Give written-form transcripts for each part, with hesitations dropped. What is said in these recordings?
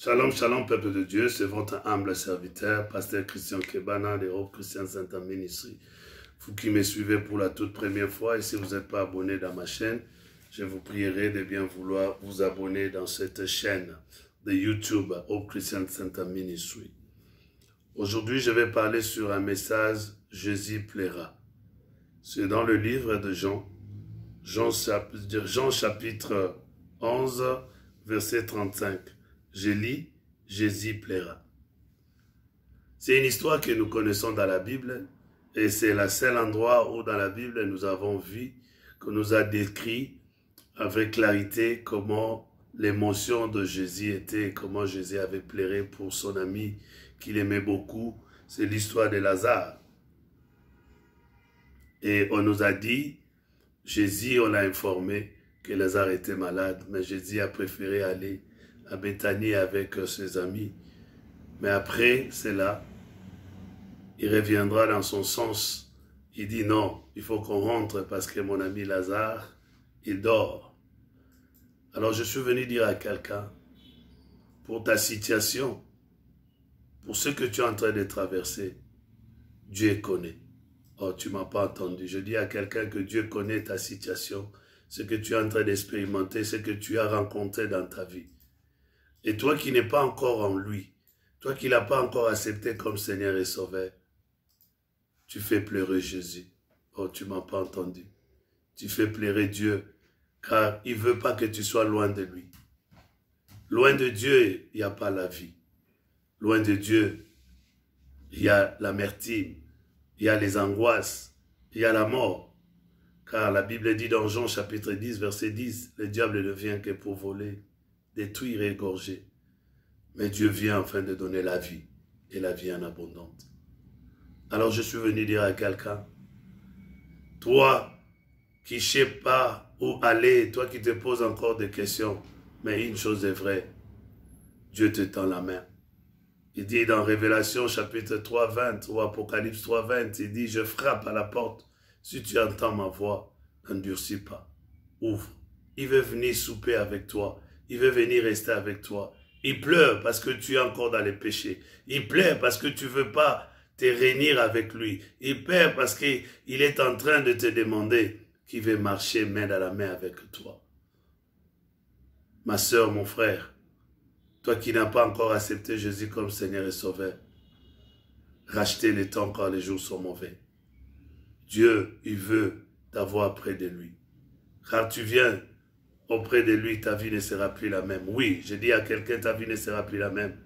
Shalom, shalom, peuple de Dieu, c'est votre humble serviteur, pasteur Christian Kebana, de Hope Christian Center Ministry. Vous qui me suivez pour la toute première fois, et si vous n'êtes pas abonné dans ma chaîne, je vous prierai de bien vouloir vous abonner dans cette chaîne de YouTube, Hope Christian Center Ministry. Aujourd'hui, je vais parler sur un message « Jésus plaira ». C'est dans le livre de Jean chapitre 11, verset 35. Je lis, Jésus plaira. C'est une histoire que nous connaissons dans la Bible et c'est le seul endroit où dans la Bible nous avons vu, qu'on nous a décrit avec clarité comment l'émotion de Jésus était, comment Jésus avait pleuré pour son ami qu'il aimait beaucoup. C'est l'histoire de Lazare. Et on nous a dit, Jésus, on l'a informé que Lazare était malade, mais Jésus a préféré aller à Béthanie avec ses amis. Mais après cela, il reviendra dans son sens. Il dit non, il faut qu'on rentre parce que mon ami Lazare, il dort. Alors je suis venu dire à quelqu'un, pour ta situation, pour ce que tu es en train de traverser, Dieu connaît. Oh, tu ne m'as pas entendu. Je dis à quelqu'un que Dieu connaît ta situation, ce que tu es en train d'expérimenter, ce que tu as rencontré dans ta vie. Et toi qui n'es pas encore en lui, toi qui ne l'as pas encore accepté comme Seigneur et Sauveur, tu fais pleurer Jésus. Oh, tu ne m'as pas entendu. Tu fais pleurer Dieu, car il ne veut pas que tu sois loin de lui. Loin de Dieu, il n'y a pas la vie. Loin de Dieu, il y a l'amertume, il y a les angoisses, il y a la mort. Car la Bible dit dans Jean chapitre 10, verset 10, le diable ne vient que pour voler, détruire et égorger. Mais Dieu vient afin de donner la vie, et la vie en abondante. Alors je suis venu dire à quelqu'un, toi qui ne sais pas où aller, toi qui te poses encore des questions, mais une chose est vraie, Dieu te tend la main. Il dit dans Révélation chapitre 3, 20 ou Apocalypse 3, 20, il dit, je frappe à la porte, si tu entends ma voix, n'endurcis pas, ouvre. Il veut venir souper avec toi. Il veut venir rester avec toi. Il pleure parce que tu es encore dans les péchés. Il pleure parce que tu ne veux pas te réunir avec lui. Il pleure parce qu'il est en train de te demander qu'il veut marcher main dans la main avec toi. Ma soeur, mon frère, toi qui n'as pas encore accepté Jésus comme Seigneur et Sauveur, rachetez le temps quand les jours sont mauvais. Dieu, il veut t'avoir près de lui. Car tu viens auprès de lui, ta vie ne sera plus la même. Oui, je dis à quelqu'un, ta vie ne sera plus la même.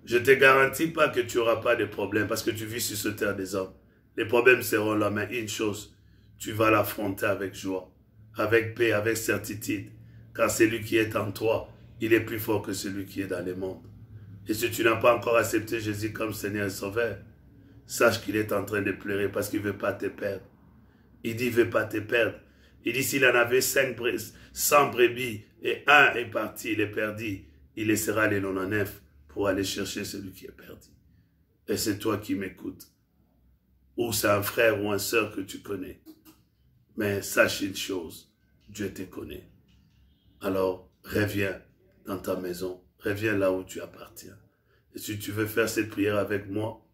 Je ne te garantis pas que tu n'auras pas de problème parce que tu vis sur cette terre des hommes. Les problèmes seront là, mais une chose, tu vas l'affronter avec joie, avec paix, avec certitude. Car celui qui est en toi, il est plus fort que celui qui est dans le monde. Et si tu n'as pas encore accepté Jésus comme Seigneur et Sauveur, sache qu'il est en train de pleurer parce qu'il ne veut pas te perdre. Il dit, il ne veut pas te perdre. Il dit, s'il en avait 100 brebis et un est parti, il est perdu, il laissera les 99 pour aller chercher celui qui est perdu. Et c'est toi qui m'écoutes. Ou c'est un frère ou une sœur que tu connais. Mais sache une chose, Dieu te connaît. Alors, reviens dans ta maison, reviens là où tu appartiens. Et si tu veux faire cette prière avec moi,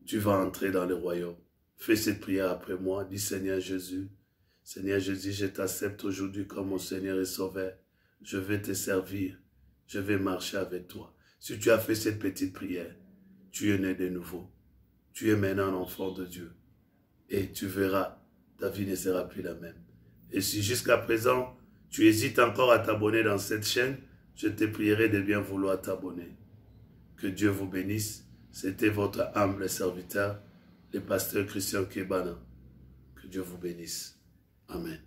tu vas entrer dans le royaume. Fais cette prière après moi, dis Seigneur Jésus, je t'accepte aujourd'hui comme mon Seigneur et Sauveur. Je vais te servir. Je vais marcher avec toi. Si tu as fait cette petite prière, tu es né de nouveau. Tu es maintenant un enfant de Dieu. Et tu verras, ta vie ne sera plus la même. Et si jusqu'à présent, tu hésites encore à t'abonner dans cette chaîne, je te prierai de bien vouloir t'abonner. Que Dieu vous bénisse. C'était votre humble serviteur, le pasteur Christian Kebana. Que Dieu vous bénisse. Amen.